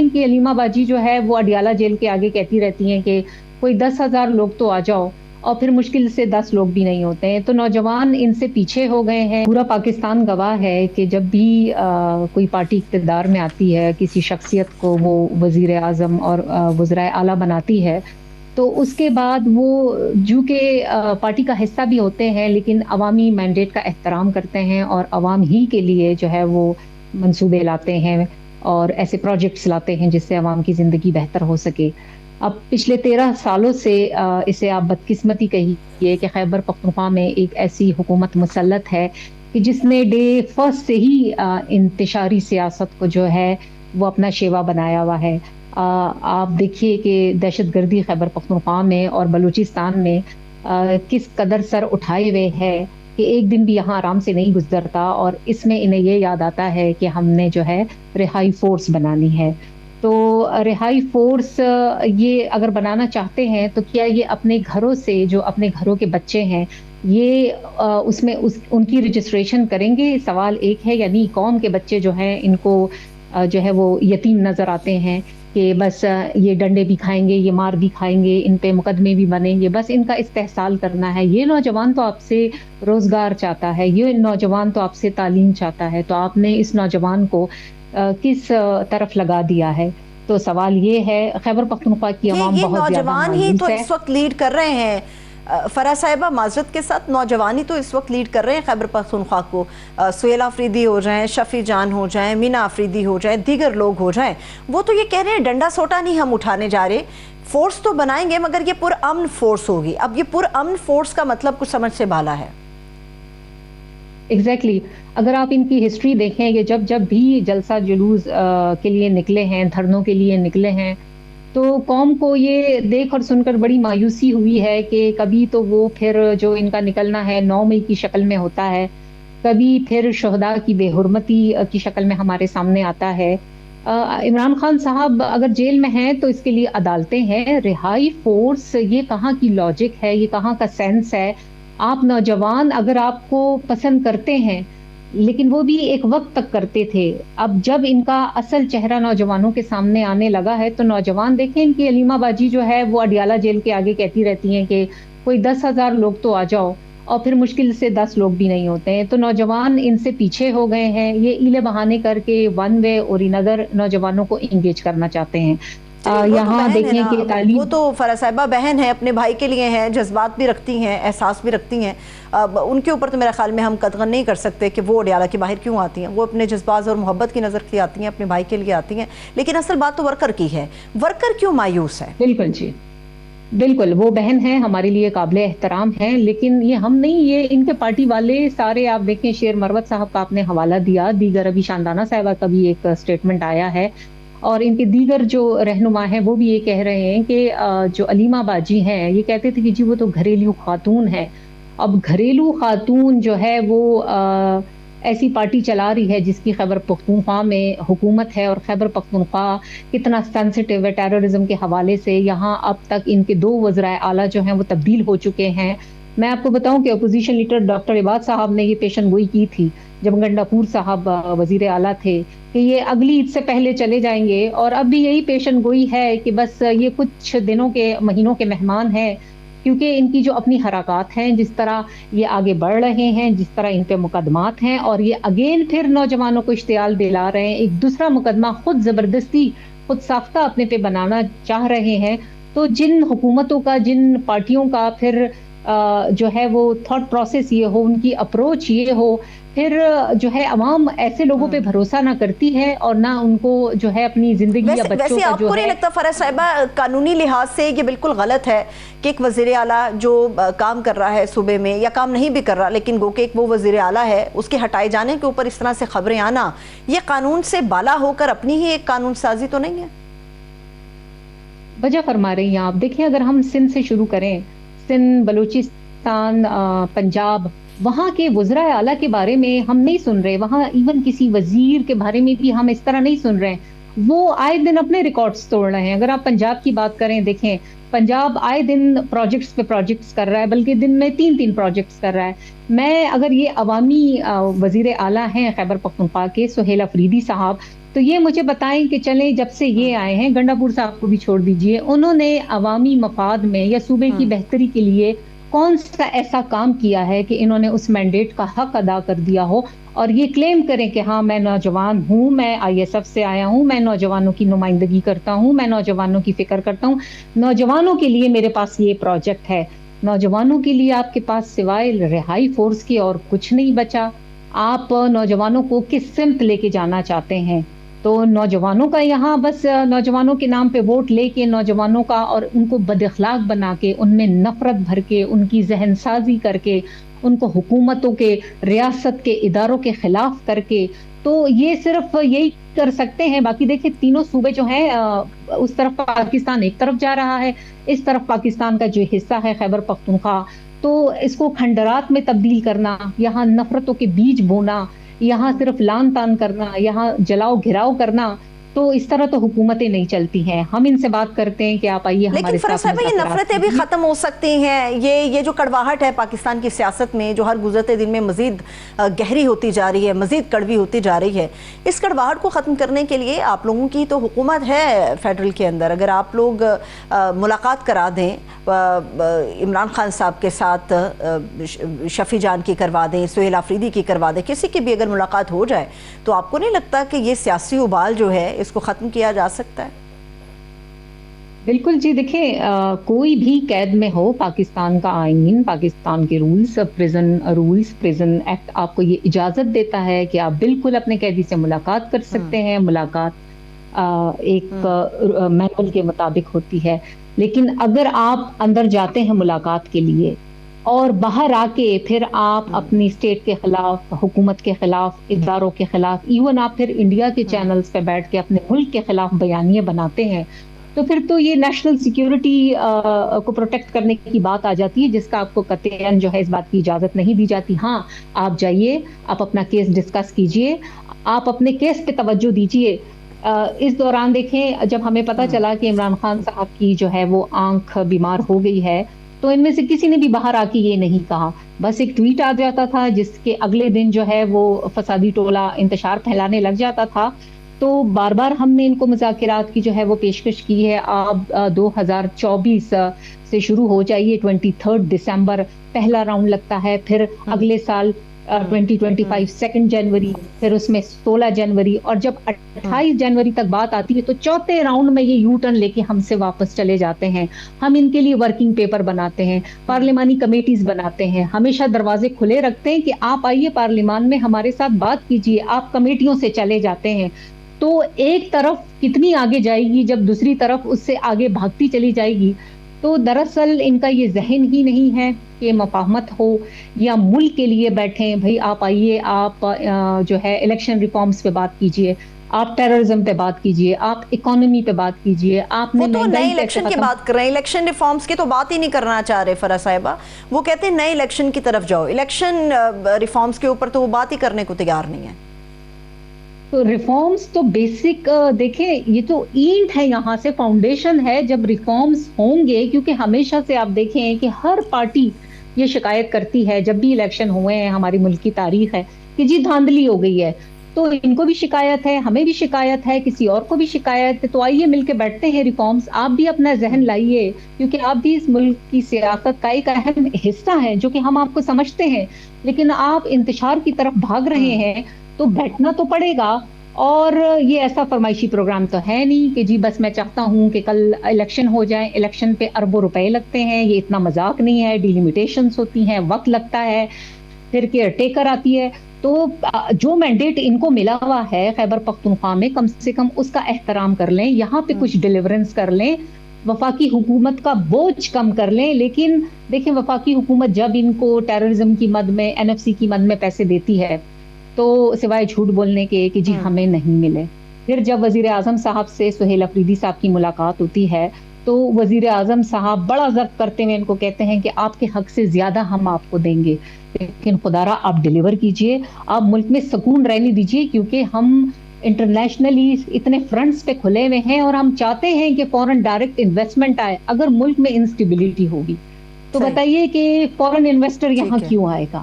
इनकी अलीमा बाजी जो है वो अडियाला जेल के आगे कहती रहती हैं कि कोई 10,000 लोग तो आ जाओ, और फिर मुश्किल से 10 लोग भी नहीं होते हैं। तो नौजवान इनसे पीछे हो गए हैं। पूरा पाकिस्तान गवाह है कि जब भी कोई पार्टी इक़्तिदार में आती है, किसी शख्सियत को वो वज़ीर आज़म और वज़राए आला बनाती है, तो उसके बाद वो जो कि पार्टी का हिस्सा भी होते हैं, लेकिन अवामी मैंडेट का एहतराम करते हैं और अवाम ही के लिए जो है वो मंसूबे लाते हैं और ऐसे प्रोजेक्ट्स लाते हैं जिससे अवाम की ज़िंदगी बेहतर हो सके। अब पिछले 13 सालों से इसे आप बदकिस्मती कहिए कि खैबर पख्तूनख्वा में एक ऐसी हुकूमत मुसल्लत है कि जिसने डे फर्स्ट से ही इंतशारी सियासत को जो है वो अपना शेवा बनाया हुआ है। आप देखिए कि दहशतगर्दी खैबर पख्तूनख्वा में और बलूचिस्तान में किस कदर सर उठाए हुए है कि एक दिन भी यहाँ आराम से नहीं गुजरता, और इसमें इन्हें ये याद आता है कि हमने जो है रिहाई फोर्स बनानी है। तो रिहाई फोर्स ये अगर बनाना चाहते हैं तो क्या ये अपने घरों से, जो अपने घरों के बच्चे हैं, ये उसमें उनकी रजिस्ट्रेशन करेंगे? सवाल एक है। यानी कौम के बच्चे जो हैं इनको जो है वो यतीम नज़र आते हैं कि बस ये डंडे भी खाएंगे, ये मार भी खाएंगे, इन पे मुकदमे भी बनेंगे, बस इनका इस्तेहसाल करना है। ये नौजवान तो आपसे रोज़गार चाहता है, ये नौजवान तो आपसे तालीम चाहता है, तो आपने इस नौजवान को किस तरफ लगा दिया है? तो सवाल ये है। खैबर पख्तूनख्वा की अवाम बहुत ज़्यादा नौजवान ही तो इस वक्त लीड कर रहे हैं। फराह साहिबा, माजरत के साथ, नौजवानी तो इस वक्त लीड कर रहे हैं खैबर पख्तूनख्वा को। सुहेल आफरीदी हो जाएं, शफी जान हो जाएं, मीना आफरीदी हो जाएं, दीगर लोग हो जाएं, वो तो ये कह रहे हैं डंडा सोटा नहीं हम उठाने जा रहे, फोर्स तो बनाएंगे मगर ये पुरअमन फोर्स होगी। अब ये पुरअमन फोर्स का मतलब कुछ समझ से बाला है। एग्जैक्टली अगर आप इनकी हिस्ट्री देखें, ये जब जब भी जलसा जुलूस के लिए निकले हैं, धरनों के लिए निकले हैं, तो कौम को ये देख और सुनकर बड़ी मायूसी हुई है कि कभी तो वो फिर जो इनका निकलना है 9 मई की शक्ल में होता है, कभी फिर शहदा की बेहुरमती की शक्ल में हमारे सामने आता है। इमरान खान साहब अगर जेल में हैं तो इसके लिए अदालतें हैं। रिहाई फोर्स, ये कहाँ की लॉजिक है, ये कहाँ का सेंस है? आप नौजवान अगर आपको पसंद करते हैं, लेकिन वो भी एक वक्त तक करते थे, अब जब इनका असल चेहरा नौजवानों के सामने आने लगा है तो नौजवान देखें, इनकी अलीमा बाजी जो है वो अडियाला जेल के आगे कहती रहती हैं कि कोई 10,000 लोग तो आ जाओ, और फिर मुश्किल से 10 लोग भी नहीं होते हैं। तो नौजवान इनसे पीछे हो गए हैं। ये ईले बहाने करके वन वे और नगर नौजवानों को इंगेज करना चाहते हैं। यहाँ तो देखें कि तालीम, वो तो फराह साहिबा बहन है, अपने भाई के लिए हैं, जज्बात भी रखती हैं, एहसास भी रखती हैं। उनके ऊपर तो मेरे ख्याल में हम कतगन नहीं कर सकते कि वो अडियाला के बाहर क्यों आती हैं। वो अपने जज्बात और मोहब्बत की नज़र से आती हैं, अपने भाई के लिए आती हैं, लेकिन असल बात तो वर्कर की है। वर्कर क्यों मायूस है? बिल्कुल जी, बिल्कुल वो बहन है, हमारे लिए काबिल एहतराम है, लेकिन ये हम नहीं, ये इनके पार्टी वाले सारे। आप देखें, शेर मरवत साहब का आपने हवाला दिया, दीगर अभी शानदाना साहिबा का भी एक स्टेटमेंट आया है, और इनके दीगर जो रहनुमा हैं वो भी ये कह रहे हैं कि जो अलीमा बाजी हैं, ये कहते थे कि जी वो तो घरेलू खातून है। अब घरेलू खातून जो है वो ऐसी पार्टी चला रही है जिसकी खैबर पख्तूनख्वा में हुकूमत है, और खैबर पख्तूनख्वा कितना सेंसिटिव है टेररिज्म के हवाले से। यहाँ अब तक इनके 2 वज़राए आला जो हैं वो तब्दील हो चुके हैं। मैं आपको बताऊं कि अपोजिशन लीडर डॉक्टर इबाद साहब ने ये पेशन गोई की थी जब गंडापुर साहब वजीर आला थे कि ये अगली ईद से पहले चले जाएंगे, और अब भी यही पेशन गोई है कि बस ये कुछ दिनों के, महीनों के मेहमान हैं, क्योंकि इनकी जो अपनी हरकत हैं, जिस तरह ये आगे बढ़ रहे हैं, जिस तरह इन पे मुकदमात हैं, और ये अगेन फिर नौजवानों को इश्तियाल दिला रहे हैं, एक दूसरा मुकदमा खुद जबरदस्ती, खुद साख्ता अपने पे बनाना चाह रहे हैं। तो जिन हुकूमतों का, जिन पार्टियों का फिर जो है वो थॉट प्रोसेस ये हो, उनकी अप्रोच ये हो, फिर जो है अवाम ऐसे लोगों पे भरोसा ना करती है और ना उनको जो है अपनी जिंदगी या बच्चों का जो है। नहीं लगता फराह साहिबा कानूनी लिहाज से ये बिल्कुल गलत है कि एक वजीर आला जो काम कर रहा है सूबे में, या काम नहीं भी कर रहा लेकिन गो के एक वो वजीर आला है, उसके हटाए जाने के ऊपर इस तरह से खबरें आना, ये कानून से बाला होकर अपनी ही एक कानून साजी तो नहीं है? वजह फरमा रही हैं आप। देखिए, अगर हम सिंध से शुरू करें, सिंध, बलूचिस्तान, पंजाब, वहाँ के वज़राए आला के बारे में हम नहीं सुन रहे। वहाँ इवन किसी वजीर के बारे में भी हम इस तरह नहीं सुन रहे हैं। वो आए दिन अपने रिकॉर्ड्स तोड़ रहे हैं। अगर आप पंजाब की बात करें, देखें पंजाब आए दिन प्रोजेक्ट्स पे प्रोजेक्ट्स कर रहा है, बल्कि दिन में 3-3 प्रोजेक्ट्स कर रहा है। मैं अगर ये अवामी वजीर आला हैं खैबर पख्तूनख्वा के, सुहेल आफरीदी साहब, तो ये मुझे बताएं कि चलें जब से ये आए हैं, गंडापुर साहब को भी छोड़ दीजिए, उन्होंने अवामी मफाद में या सूबे की बेहतरी के लिए कौन सा ऐसा काम किया है कि इन्होंने उस मैंडेट का हक अदा कर दिया हो और ये क्लेम करें कि हाँ मैं नौजवान हूँ, मैं ISF से आया हूँ, मैं नौजवानों की नुमाइंदगी करता हूँ, मैं नौजवानों की फिक्र करता हूँ, नौजवानों के लिए मेरे पास ये प्रोजेक्ट है। नौजवानों के लिए आपके पास सिवाय रिहाई फोर्स के और कुछ नहीं बचा। आप नौजवानों को किस सिमत लेके जाना चाहते हैं? तो नौजवानों का यहाँ बस नौजवानों के नाम पे वोट लेके नौजवानों का और उनको बदअखलाक बना के, उनमें नफरत भर के, उनकी जहनसाजी करके, उनको हुकूमतों के, रियासत के इदारों के खिलाफ करके, तो ये सिर्फ यही कर सकते हैं। बाकी देखिए तीनों सूबे जो हैं, उस तरफ पाकिस्तान एक तरफ जा रहा है, इस तरफ पाकिस्तान का जो हिस्सा है खैबर पख्तूनख्वा, तो इसको खंडरात में तब्दील करना, यहाँ नफरतों के बीज बोना, यहाँ सिर्फ लान तान करना, यहाँ जलाओ घिराव करना, तो इस तरह तो हुकूमतें नहीं चलती हैं। हम इनसे बात करते हैं कि आप आइए हमारे लेकिन फराज साहब, ये नफरतें भी खत्म हो सकती हैं। ये जो कड़वाहट है पाकिस्तान की सियासत में, जो हर गुजरते दिन में मजीद गहरी होती जा रही है, मजीद कड़वी होती जा रही है, इस कड़वाहट को ख़त्म करने के लिए आप लोगों की तो हुकूमत है फेडरल के अंदर। अगर आप लोग मुलाकात करा दें इमरान खान साहब के साथ, शफी जान की करवा दें, सुहेल आफरीदी की करवा दें, किसी की भी अगर मुलाकात हो जाए, तो आपको नहीं लगता कि ये सियासी उबाल जो है इसको ख़त्म किया जा सकता है? बिल्कुल जी। देखिए कोई भी कैद में हो, पाकिस्तान का आईन, पाकिस्तान के रूल्स, प्रिजन एक्ट आपको ये इजाज़त देता है कि आप बिल्कुल अपने कैदी से मुलाकात कर सकते हैं। मुलाकात एक मैनुअल के मुताबिक होती है। लेकिन अगर आप अंदर जाते हैं मुलाकात के लिए और बाहर आके फिर आप अपनी स्टेट के खिलाफ, हुकूमत के खिलाफ, इदारों के खिलाफ, इवन आप फिर इंडिया के चैनल्स पे बैठ के अपने मुल्क के खिलाफ बयानिए बनाते हैं, तो फिर तो ये नेशनल सिक्योरिटी को प्रोटेक्ट करने की बात आ जाती है, जिसका आपको कतईन जो है इस बात की इजाज़त नहीं दी जाती। हाँ, आप जाइए, आप अपना केस डिस्कस कीजिए, आप अपने केस पे तवज्जो दीजिए। इस दौरान देखें, जब हमें पता चला कि इमरान खान साहब की जो है वो आंख बीमार हो गई है, तो इनमें से किसी ने भी बाहर आके ये नहीं कहा। बस एक ट्वीट आ जाता था जिसके अगले दिन जो है वो फसादी टोला इंतशार फैलाने लग जाता था। तो बार बार हमने इनको मुज़ाकिरात की जो है वो पेशकश की है। आप 2024 से शुरू हो जाइए, 23 दिसंबर पहला राउंड लगता है, फिर अगले साल 2025 2 जनवरी, फिर उसमें 16 जनवरी, और जब 28 जनवरी तक बात आती है तो चौथे राउंड में ये यू टर्न लेके हमसे वापस चले जाते हैं। हम इनके लिए वर्किंग पेपर बनाते हैं, पार्लिमानी कमेटीज बनाते हैं, हमेशा दरवाजे खुले रखते हैं कि आप आइए पार्लिमान में हमारे साथ बात कीजिए। आप कमेटियों से चले जाते हैं तो एक तरफ कितनी आगे जाएगी जब दूसरी तरफ उससे आगे भागती चली जाएगी। तो दरअसल इनका ये जहन ही नहीं है कि मफाहमत हो या मुल्क के लिए बैठें। भाई आप आइए, आप जो है इलेक्शन रिफॉर्म्स पे बात कीजिए, आप टेररिज्म पे बात कीजिए, आप इकोनॉमी पे बात कीजिए। आपने वो तो नए इलेक्शन की बात कर रहे हैं, इलेक्शन रिफॉर्म्स की तो बात ही नहीं करना चाह रहे फराज साहिबा। वो कहते हैं नए इलेक्शन की तरफ जाओ, इलेक्शन रिफॉर्म्स के ऊपर तो वो बात ही करने को तैयार नहीं है। तो रिफॉर्म्स तो बेसिक देखें, ये तो ईंट है, यहाँ से फाउंडेशन है जब रिफॉर्म्स होंगे। क्योंकि हमेशा से आप देखें कि हर पार्टी ये शिकायत करती है जब भी इलेक्शन हुए हैं, हमारी मुल्क की तारीख है, कि जी धांधली हो गई है। तो इनको भी शिकायत है, हमें भी शिकायत है, किसी और को भी शिकायत है। तो आइए मिलके बैठते हैं रिफॉर्म्स। आप भी अपना जहन लाइए, क्योंकि आप भी इस मुल्क की सियासत का एक अहम हिस्सा है, जो कि हम आपको समझते हैं। लेकिन आप इंतशार की तरफ भाग रहे हैं तो बैठना तो पड़ेगा। और ये ऐसा फरमाइशी प्रोग्राम तो है नहीं कि जी बस मैं चाहता हूं कि कल इलेक्शन हो जाए। इलेक्शन पे अरबों रुपए लगते हैं, ये इतना मजाक नहीं है। डिलिमिटेशंस होती हैं, वक्त लगता है, फिर केयर टेकर आती है। तो जो मैंडेट इनको मिला हुआ है खैबर पख्तूनख्वा में, कम से कम उसका एहतराम कर लें, यहाँ पे कुछ डिलीवरेंस कर लें, वफाकी हुकूमत का बोझ कम कर लें। लेकिन देखें, वफाकी हुकूमत जब इनको टेररिज्म की मद में, NFC की मद में पैसे देती है, तो सिवाय झूठ बोलने के कि जी हमें नहीं मिले। फिर जब वजीर आजम साहब से सुहेल अफरीदी साहब की मुलाकात होती है, तो वजीर आजम साहब बड़ा ज़र्फ करते हुए इनको कहते हैं कि आपके हक से ज़्यादा हम आपको देंगे, लेकिन खुदारा आप डिलीवर कीजिए, आप मुल्क में सुकून रहने दीजिए। क्योंकि हम इंटरनेशनली इतने फ्रंट्स पे खुले हुए हैं और हम चाहते हैं कि फॉरेन डायरेक्ट इन्वेस्टमेंट आए। अगर मुल्क में इंस्टेबिलिटी होगी तो बताइए कि फॉरेन इन्वेस्टर यहाँ क्यों आएगा?